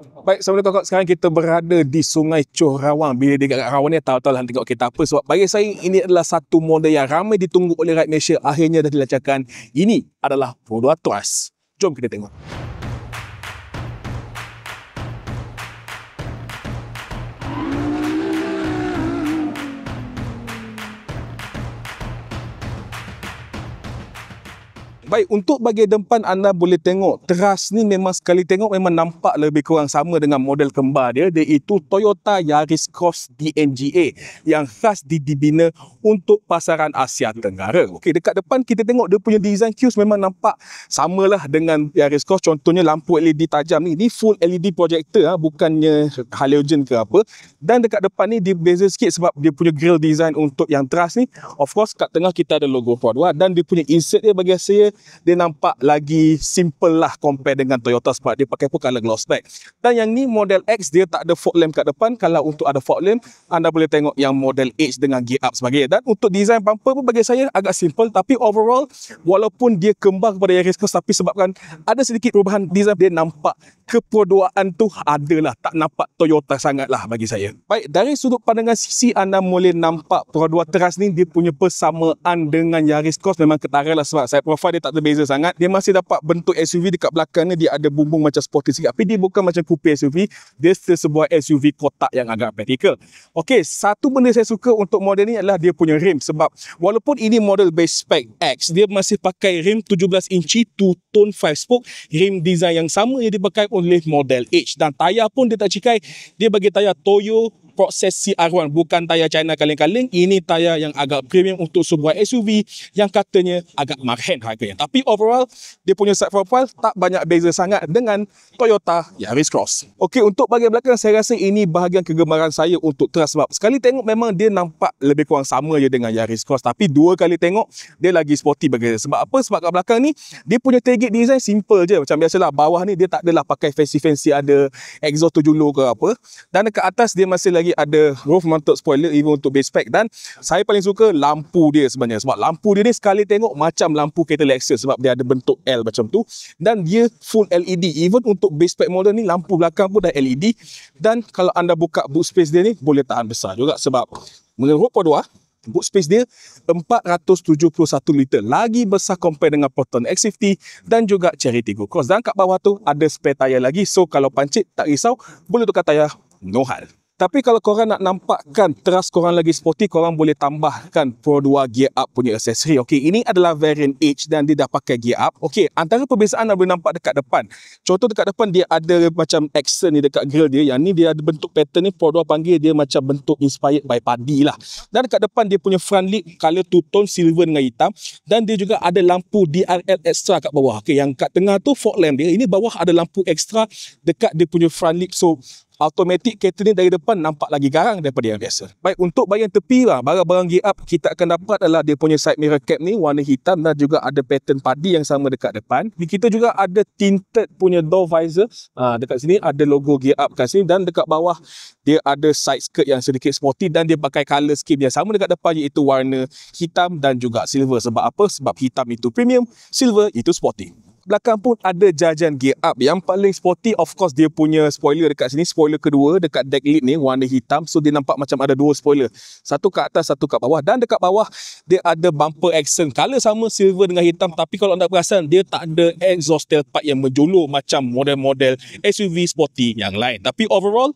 Baik, Assalamualaikum kakak. Sekarang kita berada di Sungai Choh Rawang. Bila dia kat Rawang ni, tahu-tahu lah tengok kereta apa. Sebab bagi saya, ini adalah satu model yang ramai ditunggu oleh rakyat Malaysia. Akhirnya dah dilancarkan. Ini adalah Pro 2 Trust. Jom kita tengok. Baik, untuk bahagian depan anda boleh tengok teras ni memang sekali tengok memang nampak lebih kurang sama dengan model kembar dia, iaitu Toyota Yaris Cross DNGA yang khas dibina untuk pasaran Asia Tenggara. Okey, dekat depan kita tengok dia punya design cues memang nampak samalah dengan Yaris Cross. Contohnya lampu LED tajam ni full LED projector, bukannya halogen ke apa. Dan dekat depan ni dia beza sikit sebab dia punya grill design untuk yang teras ni. Of course kat tengah kita ada logo Pro 2 dan dia punya insert dia bagi saya dia nampak lagi simple lah compare dengan Toyota sebab dia pakai pun color gloss black. Dan yang ni model X dia tak ada fog lamp kat depan. Kalau untuk ada fog lamp anda boleh tengok yang model H dengan gear up sebagainya. Dan untuk design bumper pun bagi saya agak simple, tapi overall walaupun dia kembar kepada Yaris Cross, tapi sebabkan ada sedikit perubahan design, dia nampak keproduaan tu adalah tak nampak Toyota sangat lah bagi saya. Baik, dari sudut pandangan sisi anda boleh nampak Pro 2 Trust ni dia punya persamaan dengan Yaris Cross memang ketara lah sebab side profile dia tak berbeza sangat. Dia masih dapat bentuk SUV. Dekat belakang ni dia ada bumbung macam sporty sikit, tapi dia bukan macam coupe SUV, dia sebuah SUV kotak yang agak praktikal. Okey, satu benda saya suka untuk model ni adalah dia punya rim, sebab walaupun ini model base spec X, dia masih pakai rim 17 inci two-tone 5-spoke, rim design yang sama yang dipakai oleh model H. Dan tayar pun dia tak cikai, dia bagi tayar Toyo proses CR1, bukan tayar China kaleng-kaleng. Ini tayar yang agak premium untuk sebuah SUV yang katanya agak mahan harganya. Tapi overall dia punya side profile tak banyak beza sangat dengan Toyota Yaris Cross. Okey, untuk bahagian belakang saya rasa ini bahagian kegemaran saya untuk Trust sebab sekali tengok memang dia nampak lebih kurang sama je dengan Yaris Cross, tapi dua kali tengok dia lagi sporty bagi saya. Sebab apa? Sebab kat belakang ni dia punya tailgate design simple je macam biasalah. Bawah ni dia tak adalah pakai fancy-fancy ada exhaust 7 low ke apa. Dan dekat atas dia masih lagi ada roof mounted spoiler even untuk base spec. Dan saya paling suka lampu dia sebenarnya, sebab lampu dia ni sekali tengok macam lampu kereta Lexus sebab dia ada bentuk L macam tu dan dia full LED. Even untuk base spec model ni lampu belakang pun dah LED. Dan kalau anda buka boot space dia ni boleh tahan besar juga sebab menurut Pro 2 boot space dia 471 liter, lagi besar compare dengan Proton X50 dan juga Cherry Tiggo Cross. Dan kat bawah tu ada spare tayar lagi, so kalau pancit tak risau, boleh tukar tayar no hal. Tapi kalau korang nak nampakkan Trust korang lagi sporty, korang boleh tambahkan Pro 2 gear up punya aksesori. Okey, ini adalah variant H dan dia dah pakai gear up. Okey, antara perbezaan anda boleh nampak dekat depan. Contoh dekat depan dia ada macam accent ni dekat grill dia. Yang ni dia ada bentuk pattern ni Pro 2 panggil dia macam bentuk inspired by padi lah. Dan dekat depan dia punya front lid color two-tone silver dengan hitam. Dan dia juga ada lampu DRL extra kat bawah. Okey, yang kat tengah tu fog lamp dia. Ini bawah ada lampu extra dekat dia punya front lid. So automatic kereta ni dari depan nampak lagi garang daripada yang biasa. Baik, untuk bahagian tepi lah, barang-barang gear up kita akan dapat adalah dia punya side mirror cap ni warna hitam dan juga ada pattern padi yang sama dekat depan. Kita juga ada tinted punya door visor. Dekat sini ada logo gear up kat sini dan dekat bawah dia ada side skirt yang sedikit sporty dan dia pakai color scheme yang sama dekat depan iaitu warna hitam dan juga silver. Sebab apa? Sebab hitam itu premium, silver itu sporty. Belakang pun ada jajan gear up. Yang paling sporty of course dia punya spoiler dekat sini. Spoiler kedua dekat deck lid ni warna hitam. So dia nampak macam ada dua spoiler. Satu kat atas, satu kat bawah. Dan dekat bawah dia ada bumper accent. Color sama silver dengan hitam. Tapi kalau anda perasan dia tak ada exhaust tailpipe yang menjulur macam model-model SUV sporty yang lain. Tapi overall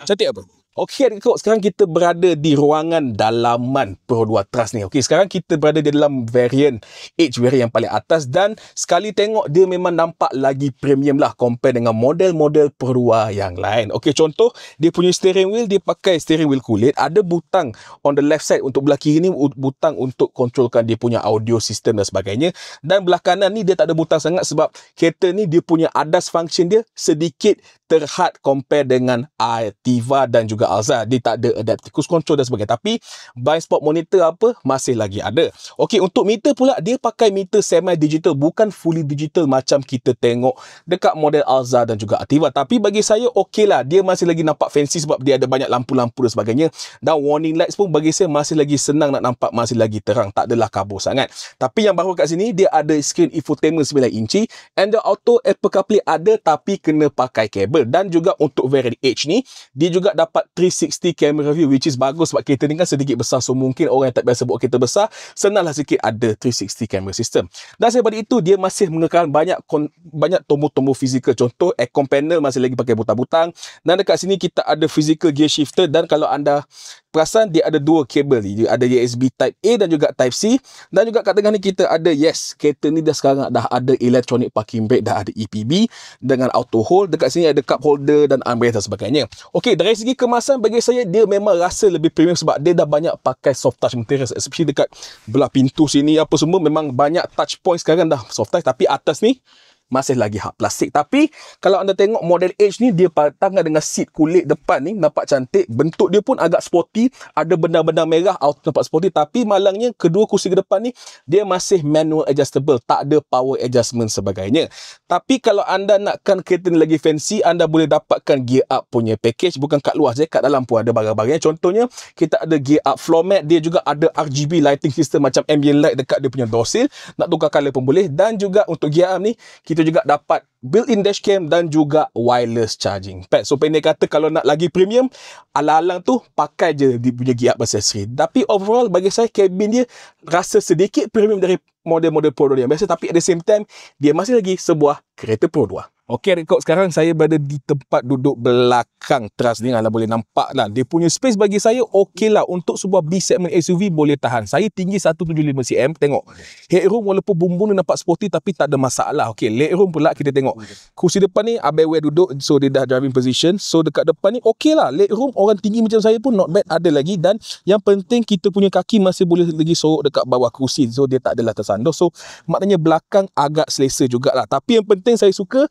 cantik apa? Okey adik-adik, sekarang kita berada di ruangan dalaman Pro 2 Trust ni. Okey, sekarang kita berada di dalam variant H, variant yang paling atas dan sekali tengok dia memang nampak lagi premium lah compare dengan model-model Pro 2 yang lain. Okey, contoh dia punya steering wheel, dia pakai steering wheel kulit. Ada butang on the left side untuk belah kiri ni, butang untuk kontrolkan dia punya audio system dan sebagainya. Dan belah kanan ni dia tak ada butang sangat sebab kereta ni dia punya ADAS function dia sedikit terhad compare dengan Altiva dan juga juga Alza. Dia tak ada adaptive cruise control dan sebagainya. Tapi blind spot monitor apa masih lagi ada. Okey, untuk meter pula dia pakai meter semi digital, bukan fully digital macam kita tengok dekat model Alza dan juga Ativa. Tapi bagi saya okeylah, dia masih lagi nampak fancy sebab dia ada banyak lampu-lampu dan sebagainya. Dan warning lights pun bagi saya masih lagi senang nak nampak, masih lagi terang, tak adalah kabur sangat. Tapi yang baru kat sini dia ada screen infotainment 9 inci, Android Auto, Apple CarPlay ada tapi kena pakai kabel. Dan juga untuk variant H ni dia juga dapat 360 camera view, which is bagus sebab kereta ni kan sedikit besar, so mungkin orang yang tak biasa bawa kereta besar senanglah sikit ada 360 camera system. Dan daripada itu dia masih mengekalkan banyak tombol-tombol fizikal. Contoh aircon panel masih lagi pakai butang-butang, dan dekat sini kita ada physical gear shifter. Dan kalau anda perasan dia ada dua kabel ni, dia ada USB Type A dan juga Type C. Dan juga kat tengah ni kita ada, yes, kereta ni dah sekarang dah ada electronic parking brake, dah ada EPB dengan auto hold. Dekat sini ada cup holder dan armrest dan sebagainya. Okey, dari segi kemasan bagi saya dia memang rasa lebih premium sebab dia dah banyak pakai soft touch materials, especially dekat belah pintu sini apa semua memang banyak touch point sekarang dah soft touch. Tapi atas ni masih lagi hard plastik. Tapi kalau anda tengok model H ni, dia patangkan dengan seat kulit depan ni, nampak cantik. Bentuk dia pun agak sporty, ada benda-benda merah, auto nampak sporty. Tapi malangnya kedua kursi ke depan ni dia masih manual adjustable, tak ada power adjustment sebagainya. Tapi kalau anda nakkan kereta ni lagi fancy, anda boleh dapatkan gear up punya package. Bukan kat luar je, kat dalam pun ada barang-barangnya. Contohnya kita ada gear up floor mat, dia juga ada RGB lighting system macam ambient light dekat dia punya door sill, nak tukar colour pun boleh. Dan juga untuk gear up ni kita juga dapat built-in dashcam dan juga wireless charging pad. So pendek kata, kalau nak lagi premium, alang-alang tu pakai je dia punya gear up accessory. Tapi overall bagi saya kabin dia rasa sedikit premium dari model-model Pro 2 yang biasa, tapi at the same time dia masih lagi sebuah kereta Pro 2. Okey, rekod sekarang saya berada di tempat duduk belakang Trust ni. Anda boleh nampak lah, dia punya space bagi saya okey lah. Untuk sebuah B segment SUV boleh tahan. Saya tinggi 175 cm. Tengok headroom walaupun bumbung dia nampak sporty tapi tak ada masalah. Okey, legroom pula kita tengok. Kursi depan ni Abaiware duduk, so dia dah driving position. So dekat depan ni okey lah. Legroom orang tinggi macam saya pun not bad, ada lagi. Dan yang penting kita punya kaki masih boleh lagi sorok dekat bawah kursi, so dia tak adalah tersandur. So maknanya belakang agak selesa jugalah. Tapi yang penting saya suka,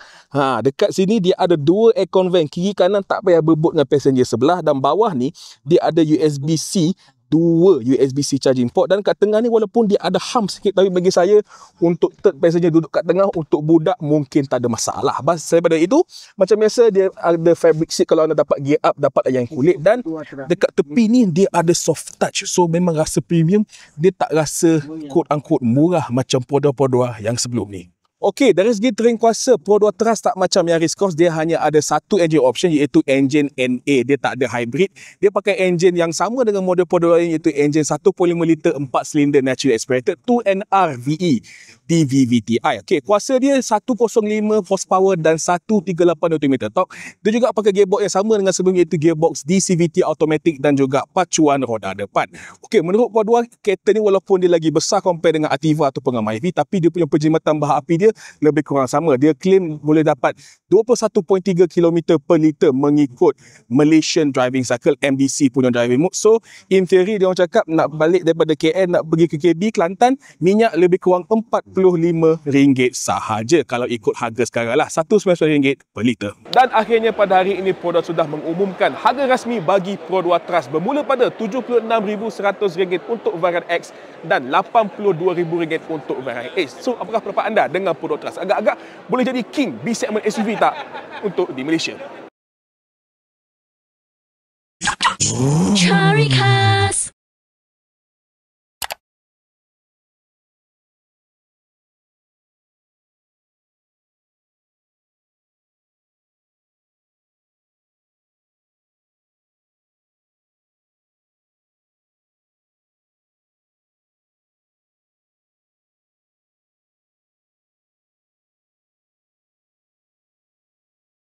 dekat sini dia ada dua aircon vent, kiri kanan tak payah berebut dengan passenger sebelah. Dan bawah ni dia ada USB-C, dua USB-C charging port. Dan kat tengah ni walaupun dia ada hump sikit, tapi bagi saya untuk third passenger duduk kat tengah, untuk budak mungkin tak ada masalah. Bas daripada itu, macam biasa dia ada fabric seat. Kalau anda dapat gear up, dapat yang kulit. Dan dekat tepi ni dia ada soft touch, so memang rasa premium. Dia tak rasa quote unquote murah macam Pro 2 yang sebelum ni. Okey, dari segi terang kuasa, Pro 2 Trust tak macam Yaris Cross. Dia hanya ada satu engine option, iaitu engine NA. Dia tak ada hybrid. Dia pakai engine yang sama dengan model Pro 2 lain, iaitu engine 1.5 liter 4 silinder naturally aspirated 2NR VE DVVTi. Okey, kuasa dia 105 horsepower dan 138 Nm torque. Dia juga pakai gearbox yang sama dengan sebelum, iaitu gearbox DCVT automatic dan juga pacuan roda depan. Okey, menurut Pro 2, kereta ni walaupun dia lagi besar compare dengan Ativa ataupun dengan Myvi, tapi dia punya penjimatan bahan api dia lebih kurang sama. Dia claim boleh dapat 21.3 km per liter mengikut Malaysian Driving Cycle, MDC punya driving mode. So in theory dia orang cakap nak balik daripada KL nak pergi ke KB Kelantan, minyak lebih kurang RM45 sahaja kalau ikut harga sekarang lah, RM190 per liter. Dan akhirnya pada hari ini Pro 2 sudah mengumumkan harga rasmi bagi Pro 2 Trust, bermula pada RM76,100 untuk varian X dan RM82,000 untuk varian H. So apakah pendapat anda dengan Pro 2 Trust? Agak-agak boleh jadi king B segment SUV tak untuk di Malaysia? Cari khas.